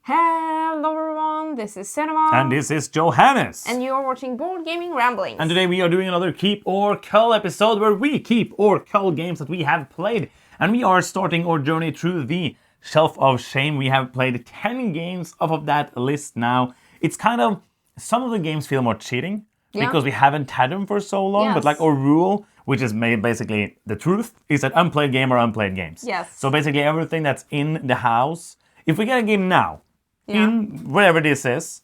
Hello everyone, this is Cinema. And this is Johannes. And you're watching Board Gaming Ramblings. And today we are doing another Keep or Cull episode where we keep or cull games that we have played. And we are starting our journey through the Shelf of Shame. We have played 10 games off of that list now. It's kind of, some of the games feel more cheating because we haven't had them for so long. But like our rule, which is made basically the truth, is that unplayed game or unplayed games. Yes. So basically everything that's in the house, if we get a game now, in whatever this is,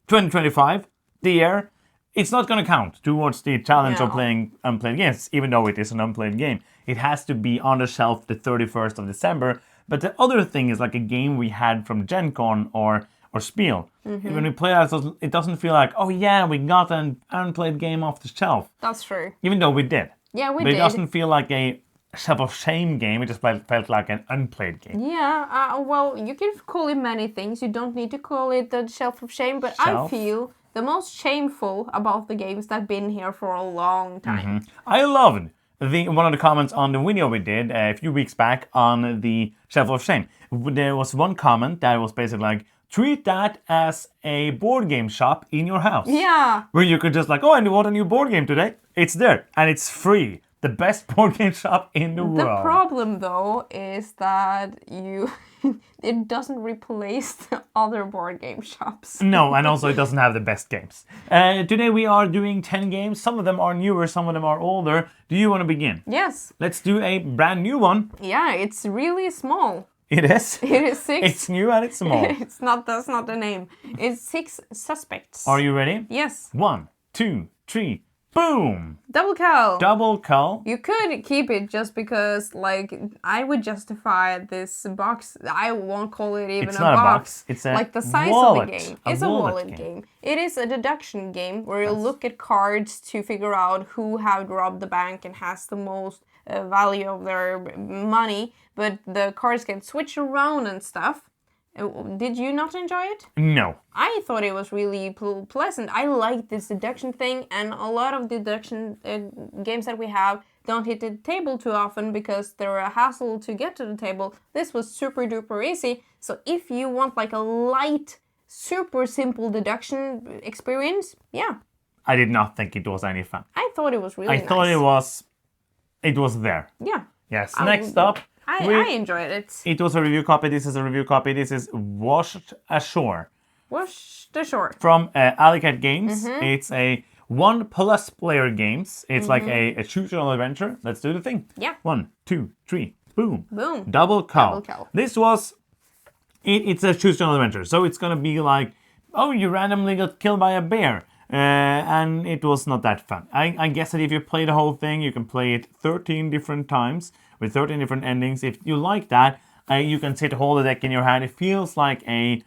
2025, the year, it's not going to count towards the challenge of playing unplayed games, even though it is an unplayed game. It has to be on the shelf the 31st of December. But the other thing is like a game we had from Gen Con or Spiel. When we play that, it doesn't feel like, oh yeah, we got an unplayed game off the shelf. That's true. Even though we did. Yeah, we did. But it doesn't feel like a Shelf of Shame game. It just felt like an unplayed game. Yeah, well, you can call it many things. You don't need to call it the Shelf of Shame. But I feel the most shameful about the games that have been here for a long time. I loved one of the comments on the video we did a few weeks back on the Shelf of Shame. There was one comment that was basically like, treat that as a board game shop in your house. Yeah. Where you could just like, oh, I want a new board game today. It's there and it's free. The best board game shop in the world. The problem though is that it doesn't replace the other board game shops. No, and also it doesn't have the best games. Today we are doing 10 games. Some of them are newer, some of them are older. Do you want to begin? Yes. Let's do a brand new one. Yeah, it's really small. It is? It is 6. It's new and it's small. That's not the name. It's 6 suspects. Are you ready? Yes. 1, 2, 3, boom! Double Cull. Double Cull. You could keep it just because, like, I would justify this box. I won't call it even it's a not box. It's a like the size wallet. of the game. It's a wallet game. It is a deduction game where you look at cards to figure out who have robbed the bank and has the most value of their money. But the cards get switched around and stuff. Did you not enjoy it? No. I thought it was really pleasant. I like this deduction thing, and a lot of deduction games that we have don't hit the table too often because they're a hassle to get to the table. This was super duper easy. So if you want like a light, super simple deduction experience, yeah. I did not think it was any fun. I thought it was really nice. I thought it was there. Yeah. Yes. Next up. I enjoyed it. It was a review copy. This is a review copy. This is Washed Ashore. Washed Ashore. From Alleycat Games. It's a 1+ player games. It's like a choose your own adventure. Let's do the thing. Yeah. 1, 2, 3, boom. Boom. Double Cull. Double Cull. This was, it's a choose your own adventure. So it's going to be like, oh, you randomly got killed by a bear. And it was not that fun. I guess that if you play the whole thing, you can play it 13 different times with 13 different endings. If you like that, you can sit, hold the deck in your hand. It feels like it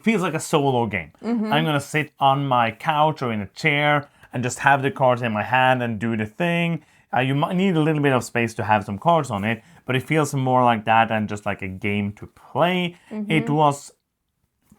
feels like a solo game. I'm gonna sit on my couch or in a chair and just have the cards in my hand and do the thing. You might need a little bit of space to have some cards on it, but it feels more like that than just like a game to play. It was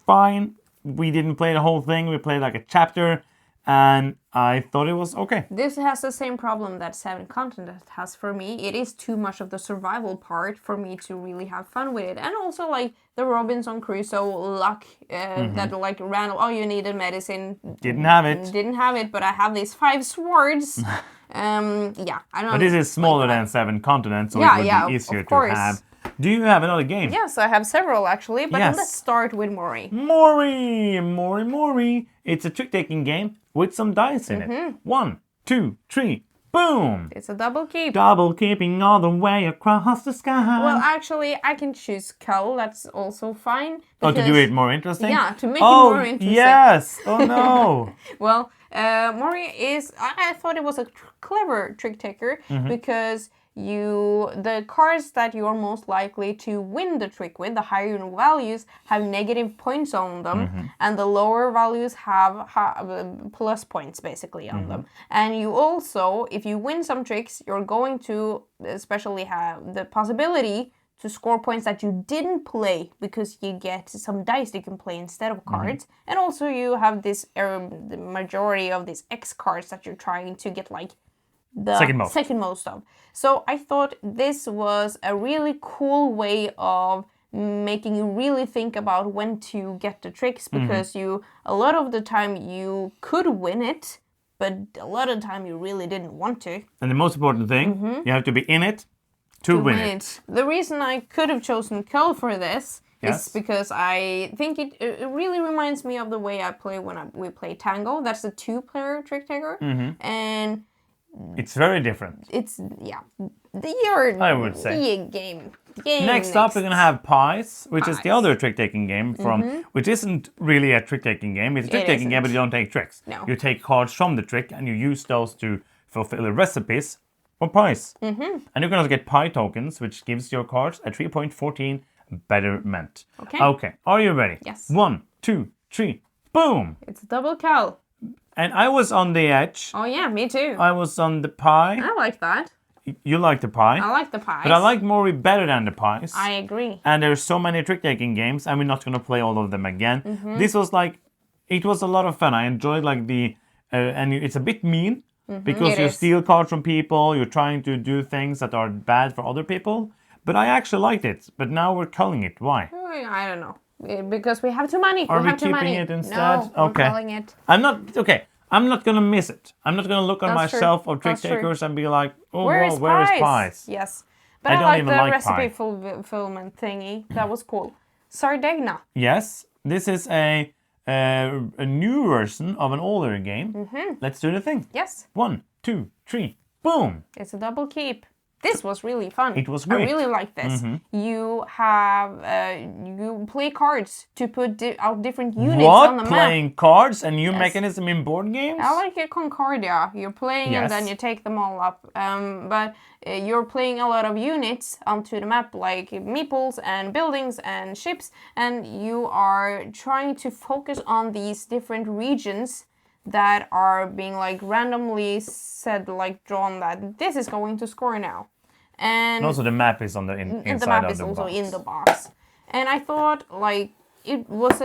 fine. We didn't play the whole thing. We played like a chapter, and I thought it was okay. This has the same problem that 7 Continent has for me. It is too much of the survival part for me to really have fun with it. And also like the Robinson Crusoe luck that like random, oh, you needed medicine. Didn't have it. Didn't have it, but I have these 5 swords. I don't know. But this is smaller than 7 Continents, so it would be easier to have. Do you have another game? Yes, I have several actually, but let's start with Mori. Mori. It's a trick-taking game with some dice in it. 1, 2, 3, boom! It's a double keep. Double keeping all the way across the sky. Well, actually, I can choose Cull. That's also fine. Oh, to do it more interesting? Yeah, to make it more interesting. Yes! Oh, no! Well, Mori is... I thought it was a clever trick-taker because... the cards that you are most likely to win the trick with, the higher values, have negative points on them, and the lower values have plus points basically on them. And you also, if you win some tricks, you're going to especially have the possibility to score points that you didn't play because you get some dice you can play instead of cards. And also you have this the majority of these X cards that you're trying to get like the second most of. So I thought this was a really cool way of making you really think about when to get the tricks, because a lot of the time you could win it, but a lot of the time you really didn't want to. And the most important thing, you have to be in it to win it. The reason I could have chosen Cull for this Yes. is because I think it really reminds me of the way I play when we play Tango. That's a 2-player trick taker, and it's very different. it's I would say. game. Next up, we're gonna have Pies, which is the other trick-taking game which isn't really a trick-taking game. It's a trick-taking game, but you don't take tricks. No. You take cards from the trick and you use those to fulfill the recipes for pies. And you're gonna get pie tokens, which gives your cards a 3.14 betterment. Okay. Are you ready? Yes. 1, 2, 3, boom! It's double Cull. And I was on the edge. Oh yeah, me too. I was on the pie. I like that. You like the pie. I like the pies. But I like Mori better than the pies. I agree. And there's so many trick-taking games, and we're not going to play all of them again. This was it was a lot of fun. I enjoyed and it's a bit mean, because you steal cards from people, you're trying to do things that are bad for other people. But I actually liked it. But now we're culling it. Why? I don't know. Because we have too many. Are we have too keeping many. it instead? No, Okay. we're calling it. I'm not going to miss it. I'm not going to look on my That's true. shelf of That's trick-takers and be like, oh, Where where is is pies? Yes. But I I don't like even the like recipe pie. fulfillment thingy. That was cool. Sardegna. Yes, this is a new version of an older game. Let's do the thing. Yes. 1, 2, 3, boom! It's a double keep. This was really fun. It was great. I really like this. You have you play cards to put out different units on the map. Playing cards? A new mechanism in board games? I like a Concordia. You're playing and then you take them all up. But you're playing a lot of units onto the map, like meeples and buildings and ships, and you are trying to focus on these different regions that are being randomly said, drawn that this is going to score now. And also the map is on the inside of the box. The map is also in the box. And I thought it was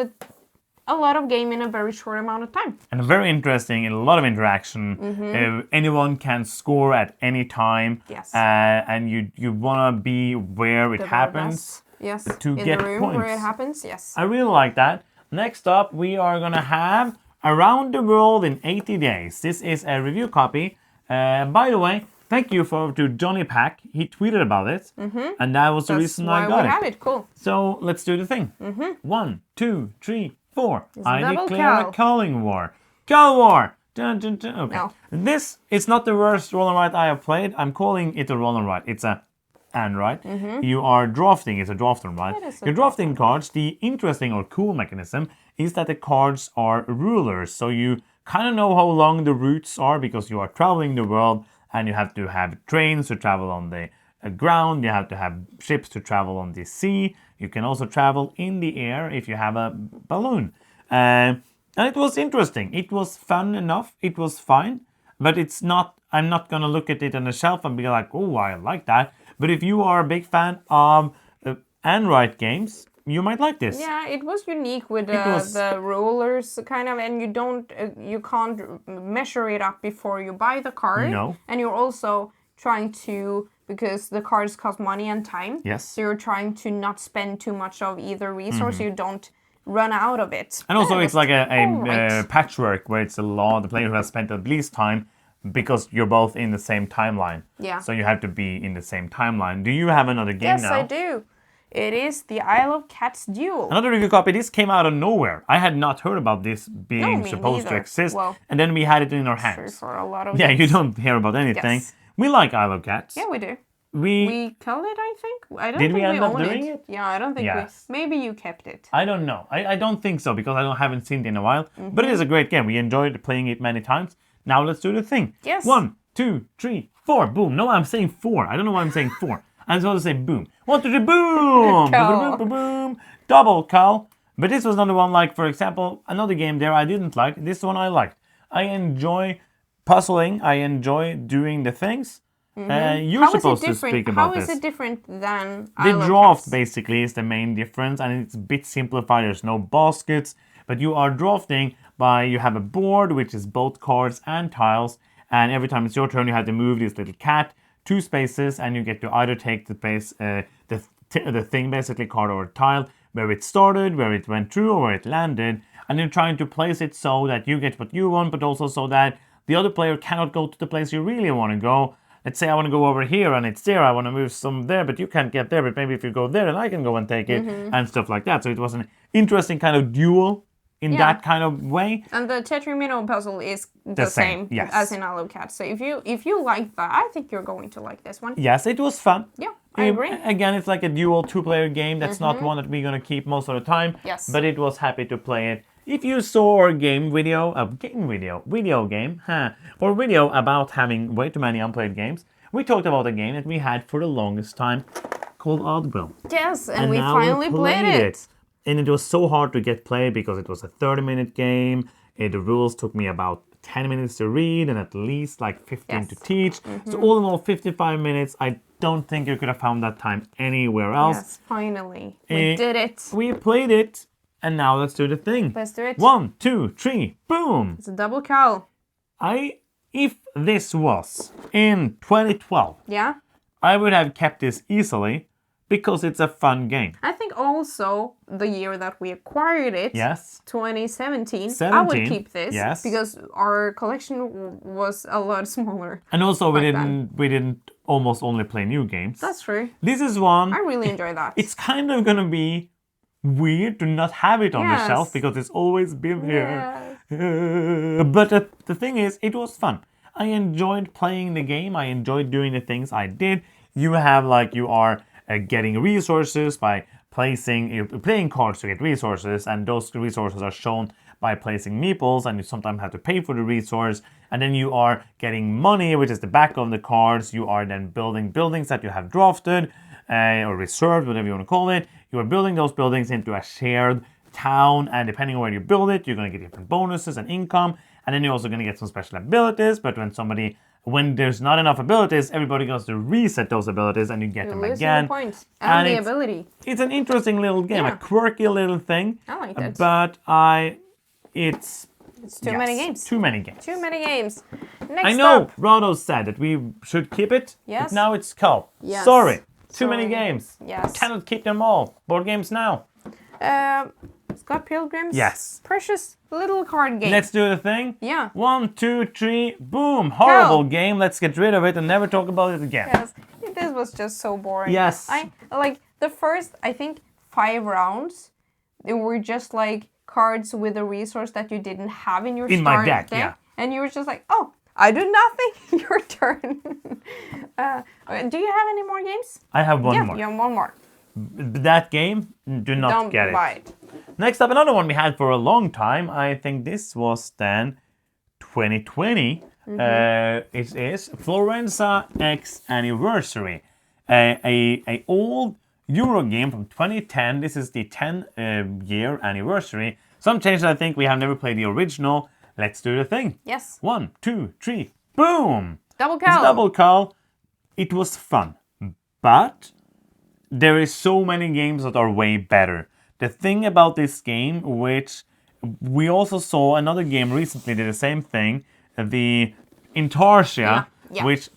a lot of game in a very short amount of time. And very interesting, and a lot of interaction. Anyone can score at any time. Yes. And you want to be where it happens. Yes. To in get the room points. where it happens. Yes. I really like that. Next up, we are going to have Around the World in 80 Days. This is a review copy. By the way, thank you to Johnny Pack. He tweeted about it. And that was the reason I got it. Have it. Cool. So let's do the thing. 1, 2, 3, 4. I double declare Cull. a culling war. Cull war! Dun, dun, dun. Okay. No. This is not the worst roll and write I have played. I'm calling it a roll and write. It's a and right. You are drafting. It's a draft and write. You're drafting cards. The interesting or cool mechanism is that the cards are rulers. So you kind of know how long the routes are because you are traveling the world, and you have to have trains to travel on the ground. You have to have ships to travel on the sea. You can also travel in the air if you have a balloon. And it was interesting. It was fun enough. It was fine. But it's not, I'm not going to look at it on the shelf and be like, oh, I like that. But if you are a big fan of Android games, you might like this. Yeah, it was unique with the rulers kind of, and you can't measure it up before you buy the card. No. And you're also trying to, because the cards cost money and time. Yes. So you're trying to not spend too much of either resource. You don't run out of it. And also it's like a patchwork where it's the player who has spent at least time, because you're both in the same timeline. Yeah. So you have to be in the same timeline. Do you have another game now? Yes, I do. It is the Isle of Cats Duel. Another review copy. This came out of nowhere. I had not heard about this being supposed to exist. Well, and then we had it in our hands. For a lot of games. You don't hear about anything. Yes. We like Isle of Cats. Yeah, we do. We culled it, I think. I don't did think we end up own doing it? Yeah, I don't think Yes. Maybe you kept it. I don't know. I don't think so because I haven't seen it in a while. But it is a great game. We enjoyed playing it many times. Now let's do the thing. Yes. 1, 2, 3, 4. Boom. No, I'm saying 4. I don't know why I'm saying 4. I'm supposed to say boom. 1, 2, 3, boom! Cull. Boom, boom, boom. Double Cull. But this was another one, like, for example, another game there I didn't like. This one I liked. I enjoy puzzling. I enjoy doing the things. You're supposed to speak about this. How is it different than The Isle of draft Cats? basically is the main difference, and it's a bit simplified. There's no baskets, but you are drafting you have a board which is both cards and tiles, and every time it's your turn you have to move this little cat 2 spaces, and you get to either take the the thing basically, card or tile, where it started, where it went through, or where it landed, and you're trying to place it so that you get what you want, but also so that the other player cannot go to the place you really want to go. Let's say I want to go over here and it's there, I want to move some there, but you can't get there, but maybe if you go there, then I can go and take it, and stuff like that. So it was an interesting kind of duel in that kind of way. And the Tetrimino puzzle is the same yes. as in Alucard. So if you like that, I think you're going to like this one. Yes, it was fun. Yeah, I agree. Again, it's like a dual 2-player game. That's not one that we're going to keep most of the time. Yes. But it was happy to play it. If you saw our video about having way too many unplayed games, we talked about a game that we had for the longest time called Oddville. Yes, and we finally played it. And it was so hard to get played because it was a 30-minute game. The rules took me about 10 minutes to read and at least like 15 to teach. So all in all, 55 minutes. I don't think you could have found that time anywhere else. Yes, finally. We did it. We played it. And now let's do the thing. Let's do it. 1, 2, 3, boom! It's a double Cull. If this was in 2012, I would have kept this easily because it's a fun game. I think also the year that we acquired it, 2017, I would keep this because our collection was a lot smaller. And also we didn't almost only play new games. That's true. This is one. I really enjoy that. It's kind of gonna be weird to not have it on the shelf because it's always been here. But the thing is, it was fun. I enjoyed playing the game. I enjoyed doing the things I did. You are getting resources by playing cards to get resources, and those resources are shown by placing meeples, and you sometimes have to pay for the resource. And then you are getting money, which is the back of the cards. You are then building buildings that you have drafted or reserved, whatever you want to call it. You are building those buildings into a shared town, and depending on where you build it, you're going to get different bonuses and income, and then you're also going to get some special abilities. But when there's not enough abilities, everybody goes to reset those abilities, and you get them again. The points and the ability. It's an interesting little game, a quirky little thing. I like it. But it's too many games. Too many games. Too many games. Next I know up. Rado said that we should keep it, yes. But now it's Cull. Yes. Sorry. Too many games. Yes. Cannot keep them all. Board games now. Scott Pilgrim's yes. precious little card game. Let's do the thing. Yeah. 1, 2, 3, boom. Horrible game. Let's get rid of it and never talk about it again. Yes. This was just so boring. Yes. I like the first, I think, 5 rounds. They were just like cards with a resource that you didn't have in your my deck. Yeah. And you were just like, oh, I do nothing. Your turn. Do you have any more games? I have one more. You have one more. That game, do not Don't get buy it. Next up, another one we had for a long time. I think this was then 2020. It is Florenza X Anniversary. A old Euro game from 2010. This is the 10-year anniversary. Some changes, I think. We have never played the original. Let's do the thing. Yes. 1, 2, 3, boom! Double Cull. It's double Cull. It was fun, but there is so many games that are way better. The thing about this game, which we also saw another game recently did the same thing, the Intarsia, which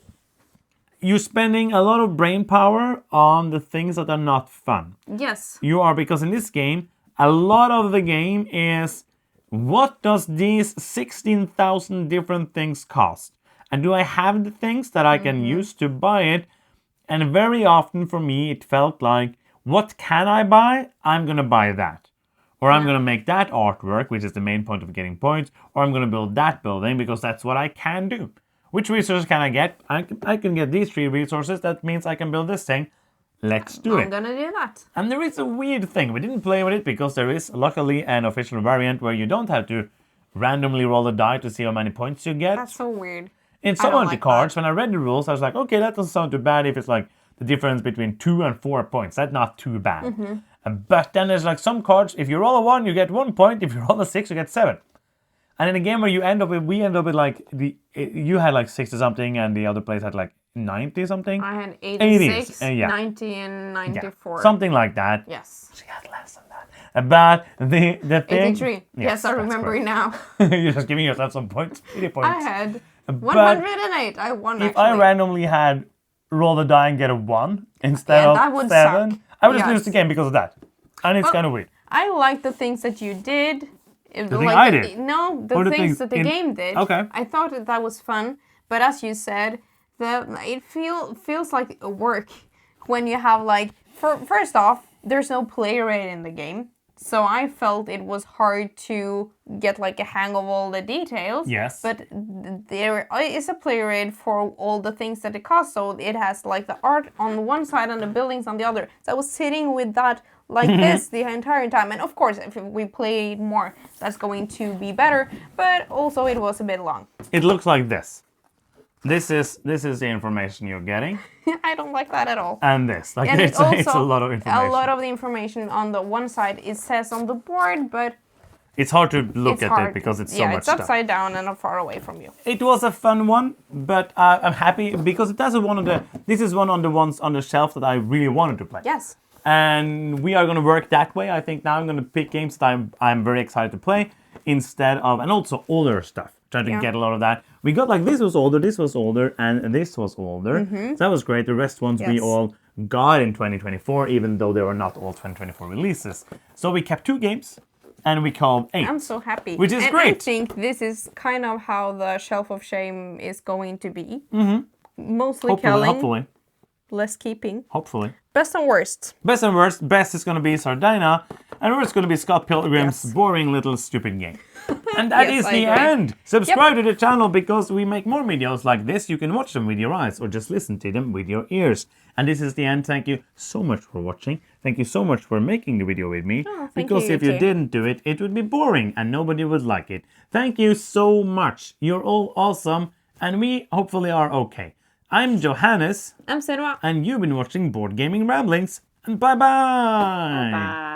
you're spending a lot of brain power on the things that are not fun. Yes. You are, because in this game, a lot of the game is, what does these 16,000 different things cost? And do I have the things that I can use to buy it? And very often for me, it felt like, what can I buy? I'm going to buy that. Or I'm going to make that artwork, which is the main point of getting points. Or I'm going to build that building because that's what I can do. Which resources can I get? I can get these 3 resources. That means I can build this thing. Let's do it. I'm going to do that. And there is a weird thing. We didn't play with it because there is luckily an official variant where you don't have to randomly roll a die to see how many points you get. That's so weird. In some of the cards, when I read the rules, I was like, okay, that doesn't sound too bad if it's like the difference between 2 and 4 points. That's not too bad. But then there's like some cards, if you roll a 1, you get 1 point. If you roll a 6, you get 7. And in a game where we end up with like, you had like 60 something and the other place had like 90 something. I had 86, 90 and Yeah, 94. something like that. Yes. She had less than that. But the thing... 83. Yes, I remember it now. You're just giving yourself some points. 80 points. I had 108. I won, if I randomly had roll a die and get a 1 instead of that would 7, suck. I would just lose the game because of that. And it's kind of weird. I like the things that you did. The thing I did? No, Or the things that the game did. Okay. I thought that was fun, but as you said, it feels like work when you have like first off, there's no play rate in the game. So I felt it was hard to get like a hang of all the details. Yes. But there is a play rate for all the things that it costs. So it has like the art on one side and the buildings on the other. So I was sitting with that like this the entire time. And of course, if we play more, that's going to be better. But also it was a bit long. It looks like this. This is the information you're getting. I don't like that at all. And this. Like And it's a lot of information. A lot of the information on the one side it says on the board, but it's hard to look at hard. it because it's so much it's stuff. upside down and far away from you. It was a fun one, but I'm happy because this is one of the ones on the shelf that I really wanted to play. Yes. And we are going to work that way. I think now I'm going to pick games that I'm very excited to play instead of, and also older stuff. Trying to get a lot of that. We got like this was older, and this was older. So that was great. The rest ones we all got in 2024, even though they were not all 2024 releases. So we kept 2 games, and we called 8. I'm so happy. Which is and great. I think this is kind of how the Shelf of Shame is going to be. Mostly killing, less keeping. Hopefully. Best and worst. Best and worst. Best is going to be Sardegna, and worst is going to be Scott Pilgrim's boring little stupid game. And that is the end. Subscribe to the channel because we make more videos like this. You can watch them with your eyes or just listen to them with your ears. And this is the end. Thank you so much for watching. Thank you so much for making the video with me. Because if you didn't do it, it would be boring and nobody would like it. Thank you so much. You're all awesome and we hopefully are okay. I'm Johannes. I'm Senua. And you've been watching Board Gaming Ramblings. And bye-bye. Bye.